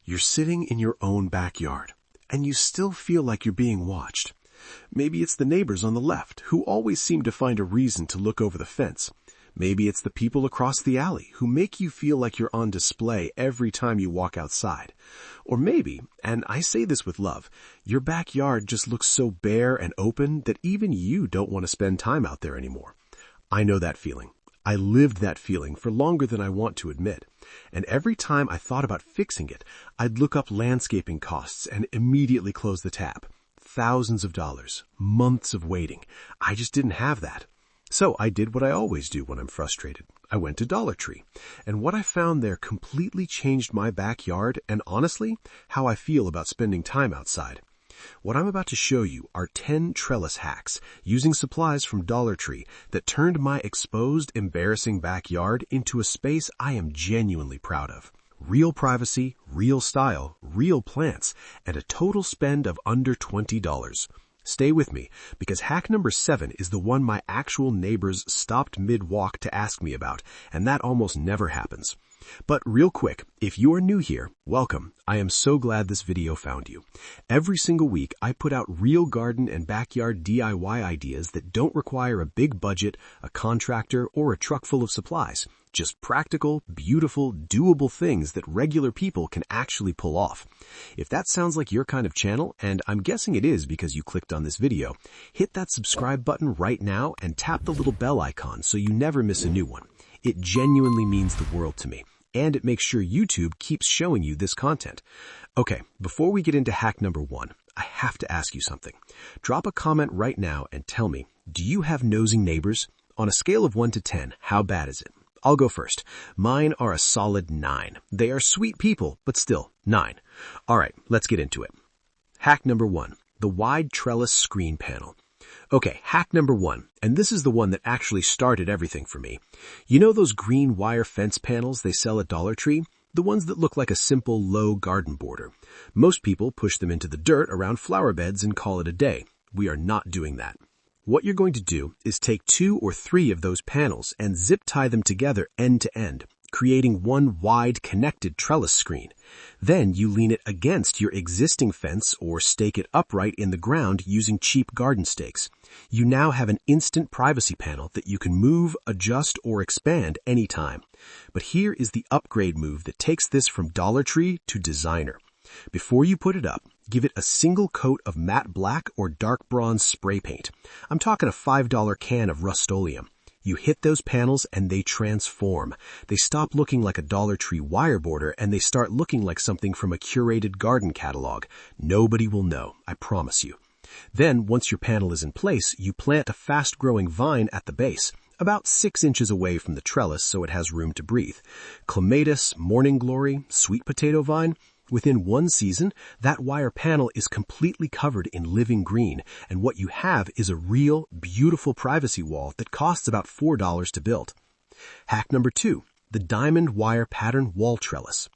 You're sitting in your own backyard, and you still feel like you're being watched. Maybe it's the neighbors on the left who always seem to find a reason to look over the fence. Maybe it's the people across the alley who make you feel like you're on display every time you walk outside. Or maybe, and I say this with love, your backyard just looks so bare and open that even you don't want to spend time out there anymore. I know that feeling. I lived that feeling for longer than I want to admit. And every time I thought about fixing it, I'd look up landscaping costs and immediately close the tap. Thousands of dollars, months of waiting. I just didn't have that. So I did what I always do when I'm frustrated. I went to Dollar Tree. And what I found there completely changed my backyard and honestly, how I feel about spending time outside. What I'm about to show you are 10 trellis hacks using supplies from Dollar Tree that turned my exposed, embarrassing backyard into a space I am genuinely proud of. Real privacy, real style, real plants, and a total spend of under $20. Stay with me, because hack number 7 is the one my actual neighbors stopped mid-walk to ask me about, and that almost never happens. But real quick, if you are new here, welcome. I am so glad this video found you. Every single week, I put out real garden and backyard DIY ideas that don't require a big budget, a contractor, or a truck full of supplies. Just practical, beautiful, doable things that regular people can actually pull off. If that sounds like your kind of channel, and I'm guessing it is because you clicked on this video, hit that subscribe button right now and tap the little bell icon so you never miss a new one. It genuinely means the world to me, and it makes sure YouTube keeps showing you this content. Okay, before we get into hack number 1, I have to ask you something. Drop a comment right now and tell me, do you have nosing neighbors? On a scale of 1 to 10, how bad is it? I'll go first. Mine are a solid 9. They are sweet people, but still, 9. All right, let's get into it. Hack number 1, the wide trellis screen panel. Okay, hack number 1, and this is the one that actually started everything for me. You know those green wire fence panels they sell at Dollar Tree? The ones that look like a simple, low garden border. Most people push them into the dirt around flower beds and call it a day. We are not doing that. What you're going to do is take 2 or 3 of those panels and zip tie them together end to end, creating one wide connected trellis screen. Then you lean it against your existing fence or stake it upright in the ground using cheap garden stakes. You now have an instant privacy panel that you can move, adjust, or expand anytime. But here is the upgrade move that takes this from Dollar Tree to designer. Before you put it up, give it a single coat of matte black or dark bronze spray paint. I'm talking a $5 can of Rust-Oleum. You hit those panels and they transform. They stop looking like a Dollar Tree wire border and they start looking like something from a curated garden catalog. Nobody will know, I promise you. Then, once your panel is in place, you plant a fast-growing vine at the base, about 6 inches away from the trellis so it has room to breathe. Clematis, morning glory, sweet potato vine. Within 1 season, that wire panel is completely covered in living green, and what you have is a real, beautiful privacy wall that costs about $4 to build. Hack number 2, the diamond wire pattern wall trellis.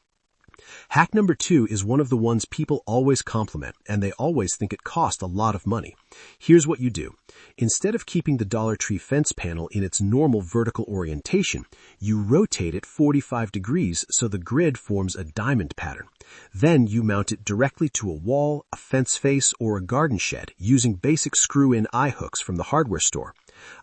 Hack number 2 is one of the ones people always compliment, and they always think it costs a lot of money. Here's what you do. Instead of keeping the Dollar Tree fence panel in its normal vertical orientation, you rotate it 45 degrees so the grid forms a diamond pattern. Then you mount it directly to a wall, a fence face, or a garden shed using basic screw-in eye hooks from the hardware store.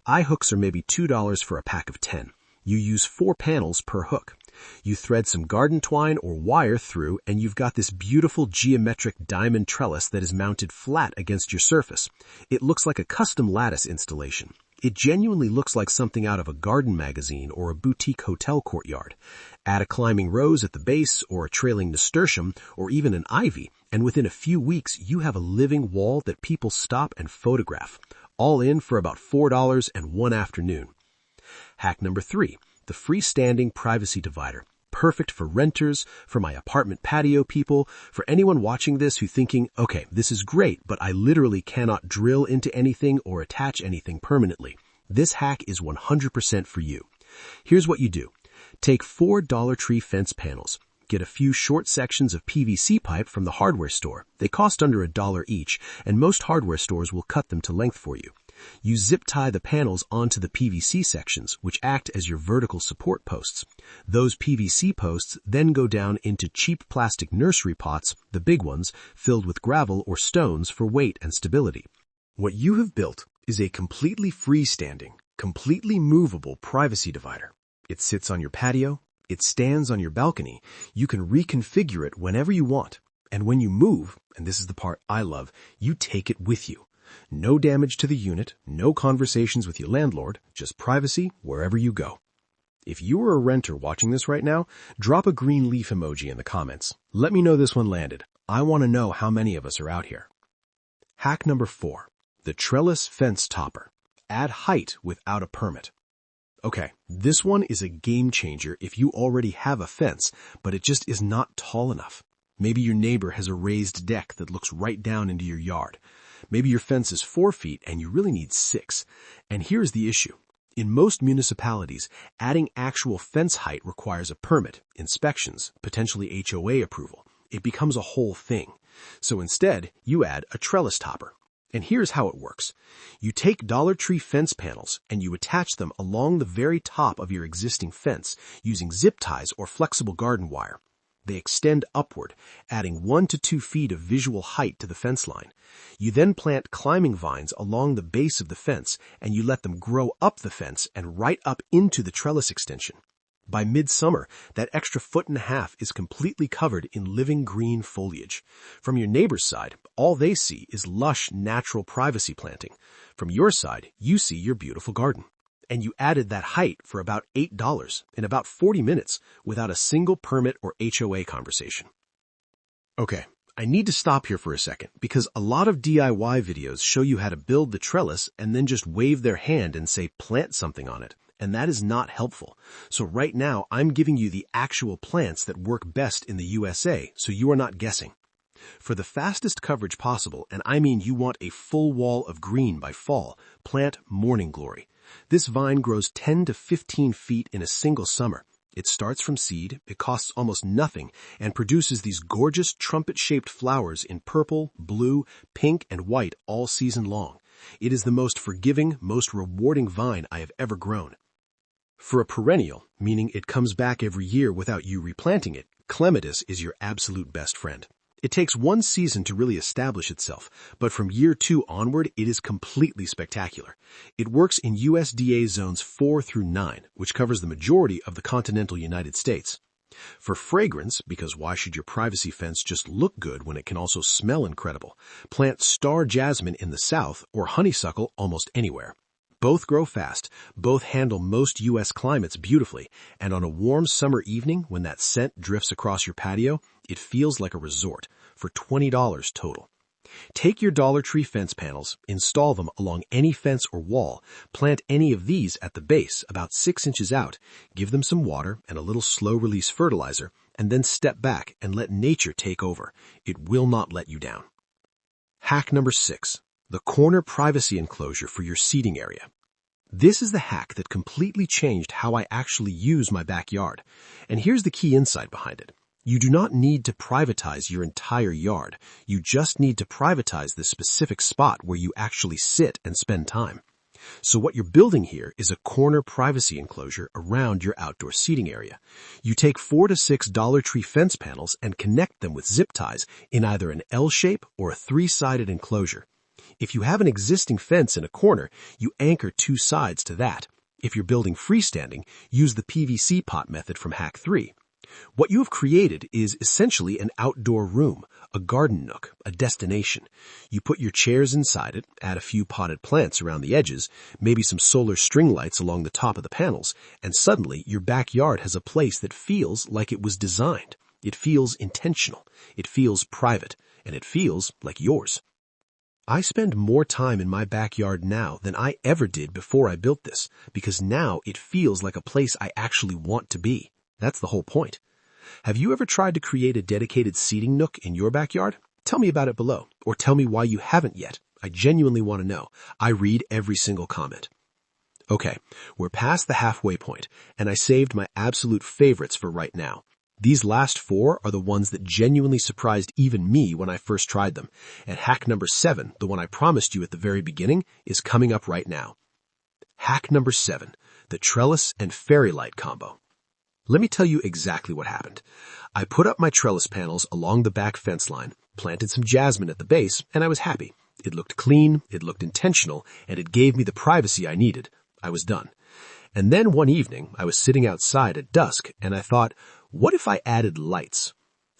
Eye hooks are maybe $2 for a pack of 10. You use 4 panels per hook. You thread some garden twine or wire through and you've got this beautiful geometric diamond trellis that is mounted flat against your surface. It looks like a custom lattice installation. It genuinely looks like something out of a garden magazine or a boutique hotel courtyard. Add a climbing rose at the base or a trailing nasturtium or even an ivy, and within a few weeks you have a living wall that people stop and photograph. All in for about $4 and 1 afternoon. Hack number 3, the freestanding privacy divider. Perfect for renters, for my apartment patio people, for anyone watching this who's thinking, okay, this is great, but I literally cannot drill into anything or attach anything permanently. This hack is 100% for you. Here's what you do. Take 4 Dollar Tree fence panels. Get a few short sections of PVC pipe from the hardware store. They cost under $1 each, and most hardware stores will cut them to length for you. You zip tie the panels onto the PVC sections, which act as your vertical support posts. Those PVC posts then go down into cheap plastic nursery pots, the big ones, filled with gravel or stones for weight and stability. What you have built is a completely freestanding, completely movable privacy divider. It sits on your patio. It stands on your balcony. You can reconfigure it whenever you want. And when you move, and this is the part I love, you take it with you. No damage to the unit, no conversations with your landlord, just privacy wherever you go. If you are a renter watching this right now, drop a green leaf emoji in the comments. Let me know this one landed. I want to know how many of us are out here. Hack number 4, the trellis fence topper. Add height without a permit. Okay, this one is a game changer if you already have a fence, but it just is not tall enough. Maybe your neighbor has a raised deck that looks right down into your yard. Maybe your fence is 4 feet and you really need 6. And here's the issue. In most municipalities, adding actual fence height requires a permit, inspections, potentially HOA approval. It becomes a whole thing. So instead, you add a trellis topper. And here's how it works. You take Dollar Tree fence panels and you attach them along the very top of your existing fence using zip ties or flexible garden wire. They extend upward, adding 1 to 2 feet of visual height to the fence line. You then plant climbing vines along the base of the fence and you let them grow up the fence and right up into the trellis extension. By midsummer, that extra 1.5 feet is completely covered in living green foliage. From your neighbor's side, all they see is lush, natural privacy planting. From your side, you see your beautiful garden. And you added that height for about $8 in about 40 minutes without a single permit or HOA conversation. Okay, I need to stop here for a second because a lot of DIY videos show you how to build the trellis and then just wave their hand and say plant something on it. And that is not helpful. So right now, I'm giving you the actual plants that work best in the USA, so you are not guessing. For the fastest coverage possible, and I mean you want a full wall of green by fall, plant Morning Glory. This vine grows 10 to 15 feet in a single summer. It starts from seed, it costs almost nothing, and produces these gorgeous trumpet-shaped flowers in purple, blue, pink, and white all season long. It is the most forgiving, most rewarding vine I have ever grown. For a perennial, meaning it comes back every year without you replanting it, clematis is your absolute best friend. It takes 1 season to really establish itself, but from year 2 onward, it is completely spectacular. It works in USDA zones 4 through 9, which covers the majority of the continental United States. For fragrance, because why should your privacy fence just look good when it can also smell incredible, plant star jasmine in the south or honeysuckle almost anywhere. Both grow fast, both handle most U.S. climates beautifully, and on a warm summer evening when that scent drifts across your patio, it feels like a resort for $20 total. Take your Dollar Tree fence panels, install them along any fence or wall, plant any of these at the base about 6 inches out, give them some water and a little slow-release fertilizer, and then step back and let nature take over. It will not let you down. Hack number 6. The corner privacy enclosure for your seating area. This is the hack that completely changed how I actually use my backyard. And here's the key insight behind it. You do not need to privatize your entire yard. You just need to privatize the specific spot where you actually sit and spend time. So what you're building here is a corner privacy enclosure around your outdoor seating area. You take 4 to 6 Dollar Tree fence panels and connect them with zip ties in either an L shape or a 3-sided enclosure. If you have an existing fence in a corner, you anchor 2 sides to that. If you're building freestanding, use the PVC pot method from Hack 3. What you have created is essentially an outdoor room, a garden nook, a destination. You put your chairs inside it, add a few potted plants around the edges, maybe some solar string lights along the top of the panels, and suddenly your backyard has a place that feels like it was designed. It feels intentional, it feels private, and it feels like yours. I spend more time in my backyard now than I ever did before I built this, because now it feels like a place I actually want to be. That's the whole point. Have you ever tried to create a dedicated seating nook in your backyard? Tell me about it below, or tell me why you haven't yet. I genuinely want to know. I read every single comment. Okay, we're past the halfway point, and I saved my absolute favorites for right now. These last four are the ones that genuinely surprised even me when I first tried them. And hack number 7, the one I promised you at the very beginning, is coming up right now. Hack number 7, the trellis and fairy light combo. Let me tell you exactly what happened. I put up my trellis panels along the back fence line, planted some jasmine at the base, and I was happy. It looked clean, it looked intentional, and it gave me the privacy I needed. I was done. And then one evening, I was sitting outside at dusk, and I thought, what if I added lights?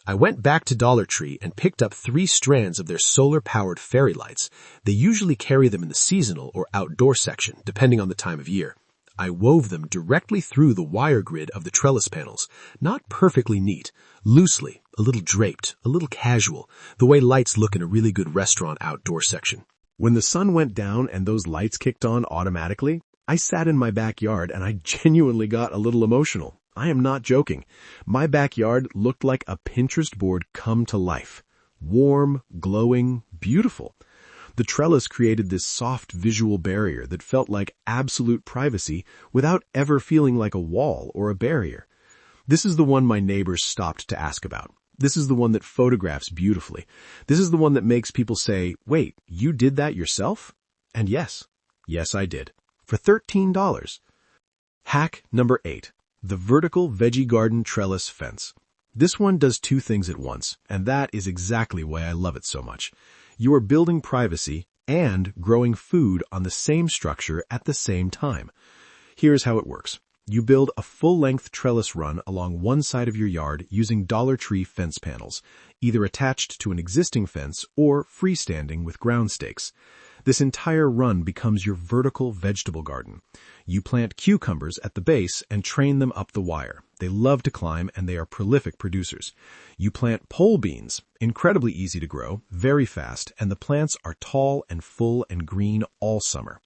I went back to Dollar Tree and picked up 3 strands of their solar-powered fairy lights. They usually carry them in the seasonal or outdoor section, depending on the time of year. I wove them directly through the wire grid of the trellis panels, not perfectly neat, loosely, a little draped, a little casual, the way lights look in a really good restaurant outdoor section. When the sun went down and those lights kicked on automatically, I sat in my backyard and I genuinely got a little emotional. I am not joking. My backyard looked like a Pinterest board come to life. Warm, glowing, beautiful. The trellis created this soft visual barrier that felt like absolute privacy without ever feeling like a wall or a barrier. This is the one my neighbors stopped to ask about. This is the one that photographs beautifully. This is the one that makes people say, wait, you did that yourself? And yes, I did. For $13. Hack number 8. The vertical veggie garden trellis fence. This one does 2 things at once, and that is exactly why I love it so much. You are building privacy and growing food on the same structure at the same time. Here's how it works. You build a full-length trellis run along one side of your yard using Dollar Tree fence panels, either attached to an existing fence or freestanding with ground stakes. This entire run becomes your vertical vegetable garden. You plant cucumbers at the base and train them up the wire. They love to climb and they are prolific producers. You plant pole beans, incredibly easy to grow, very fast, and the plants are tall and full and green all summer.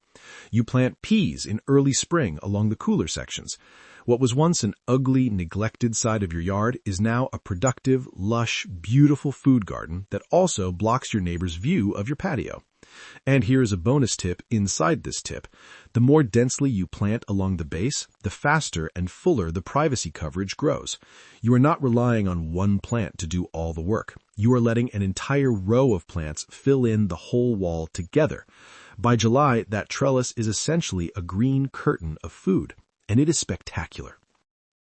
You plant peas in early spring along the cooler sections. What was once an ugly, neglected side of your yard is now a productive, lush, beautiful food garden that also blocks your neighbor's view of your patio. And here is a bonus tip inside this tip. The more densely you plant along the base, the faster and fuller the privacy coverage grows. You are not relying on one plant to do all the work. You are letting an entire row of plants fill in the whole wall together. By July, that trellis is essentially a green curtain of food, and it is spectacular.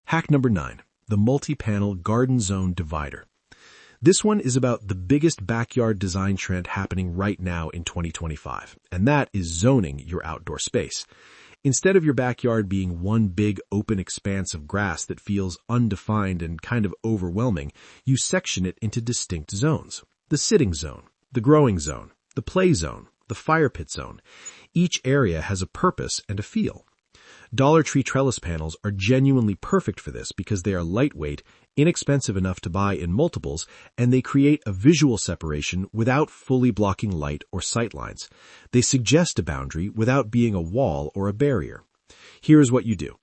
Hack number 9, the multi-panel garden zone divider. This one is about the biggest backyard design trend happening right now in 2025, and that is zoning your outdoor space. Instead of your backyard being one big open expanse of grass that feels undefined and kind of overwhelming, you section it into distinct zones. The sitting zone, the growing zone, the play zone, the fire pit zone. Each area has a purpose and a feel. Dollar Tree trellis panels are genuinely perfect for this because they are lightweight, inexpensive enough to buy in multiples, and they create a visual separation without fully blocking light or sight lines. They suggest a boundary without being a wall or a barrier. Here's what you do.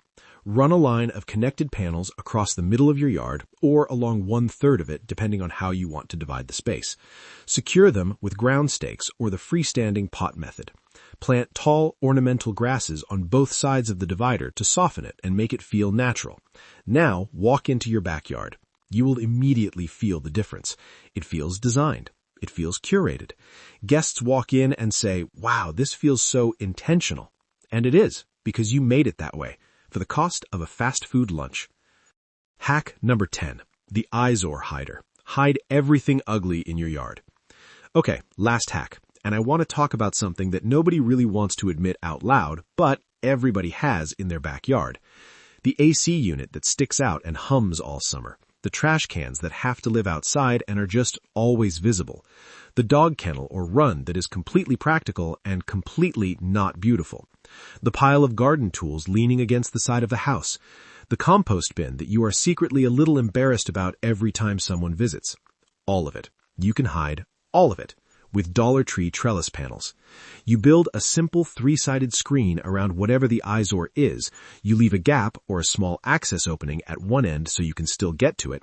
Run a line of connected panels across the middle of your yard or along 1/3 of it, depending on how you want to divide the space. Secure them with ground stakes or the freestanding pot method. Plant tall ornamental grasses on both sides of the divider to soften it and make it feel natural. Now walk into your backyard. You will immediately feel the difference. It feels designed. It feels curated. Guests walk in and say, wow, this feels so intentional. And it is, because you made it that way, for the cost of a fast food lunch. Hack number 10, the Eyesore hider. Hide everything ugly in your yard. Okay, last hack. And I want to talk about something that nobody really wants to admit out loud, but everybody has in their backyard. The AC unit that sticks out and hums all summer. The trash cans that have to live outside and are just always visible. The dog kennel or run that is completely practical and completely not beautiful. The pile of garden tools leaning against the side of the house. The compost bin that you are secretly a little embarrassed about every time someone visits. All of it. You can hide all of it with Dollar Tree trellis panels. You build a simple 3-sided screen around whatever the eyesore is. You leave a gap or a small access opening at one end so you can still get to it.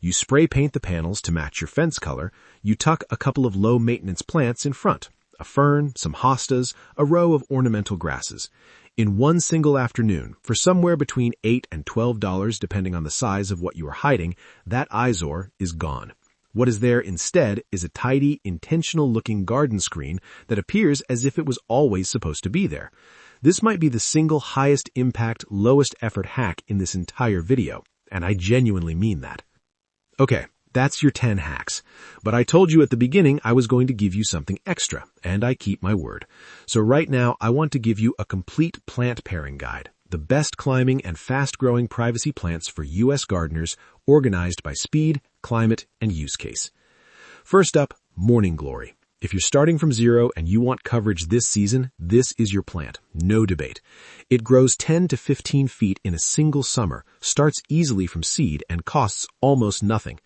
You spray paint the panels to match your fence color. You tuck a couple of low-maintenance plants in front. a fern, some hostas, a row of ornamental grasses. In one single afternoon, for somewhere between $8 and $12 depending on the size of what you are hiding, that eyesore is gone. What is there instead is a tidy, intentional-looking garden screen that appears as if it was always supposed to be there. This might be the single highest impact, lowest effort hack in this entire video, and I genuinely mean that. Okay, that's your 10 hacks. But I told you at the beginning I was going to give you something extra, and I keep my word. So right now I want to give you a complete plant pairing guide. The best climbing and fast-growing privacy plants for U.S. gardeners, organized by speed, climate, and use case. First up, morning glory. If you're starting from zero and you want coverage this season, this is your plant. No debate. It grows 10 to 15 feet in a single summer, starts easily from seed, and costs almost nothing.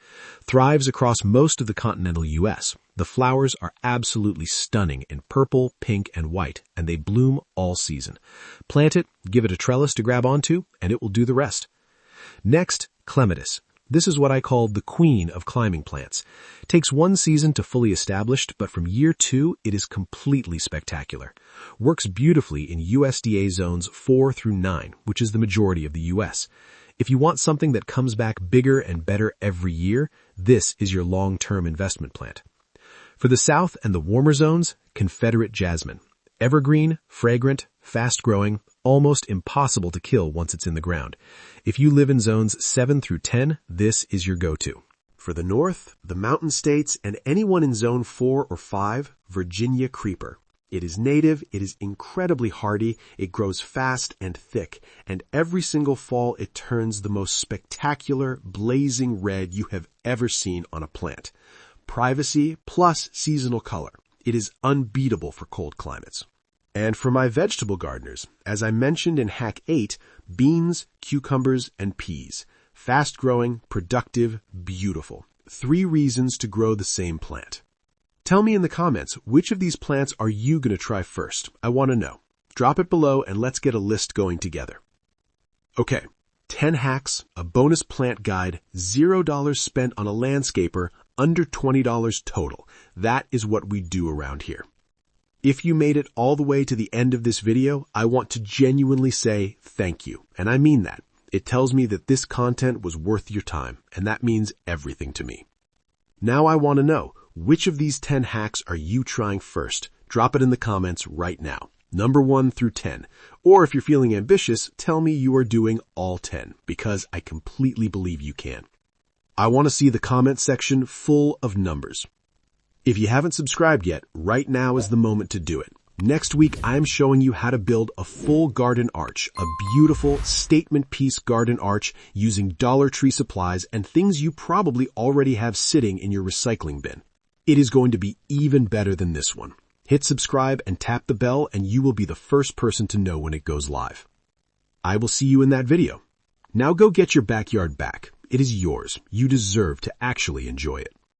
Thrives across most of the continental U.S. The flowers are absolutely stunning in purple, pink, and white, and they bloom all season. Plant it, give it a trellis to grab onto, and it will do the rest. Next, clematis. This is what I call the queen of climbing plants. Takes one season to fully establish, but from year 2, it is completely spectacular. Works beautifully in USDA zones 4 through 9, which is the majority of the U.S. If you want something that comes back bigger and better every year, this is your long-term investment plant. For the south and the warmer zones, Confederate jasmine. Evergreen, fragrant, fast-growing, almost impossible to kill once it's in the ground. If you live in zones 7 through 10, this is your go-to. For the north, the mountain states, and anyone in zone 4 or 5, Virginia creeper. It is native, it is incredibly hardy, it grows fast and thick, and every single fall it turns the most spectacular, blazing red you have ever seen on a plant. Privacy plus seasonal color. It is unbeatable for cold climates. And for my vegetable gardeners, as I mentioned in Hack 8, beans, cucumbers, and peas. Fast-growing, productive, beautiful. 3 reasons to grow the same plant. Tell me in the comments, which of these plants are you going to try first? I want to know. Drop it below and let's get a list going together. Okay, 10 hacks, a bonus plant guide, $0 spent on a landscaper, under $20 total. That is what we do around here. If you made it all the way to the end of this video, I want to genuinely say thank you. And I mean that. It tells me that this content was worth your time, and that means everything to me. Now I want to know, which of these 10 hacks are you trying first? Drop it in the comments right now. Number 1 through 10. Or if you're feeling ambitious, tell me you are doing all 10, because I completely believe you can. I want to see the comment section full of numbers. If you haven't subscribed yet, right now is the moment to do it. Next week, I'm showing you how to build a full garden arch, a beautiful statement piece garden arch using Dollar Tree supplies and things you probably already have sitting in your recycling bin. It is going to be even better than this one. Hit subscribe and tap the bell and you will be the first person to know when it goes live. I will see you in that video. Now go get your backyard back. It is yours. You deserve to actually enjoy it.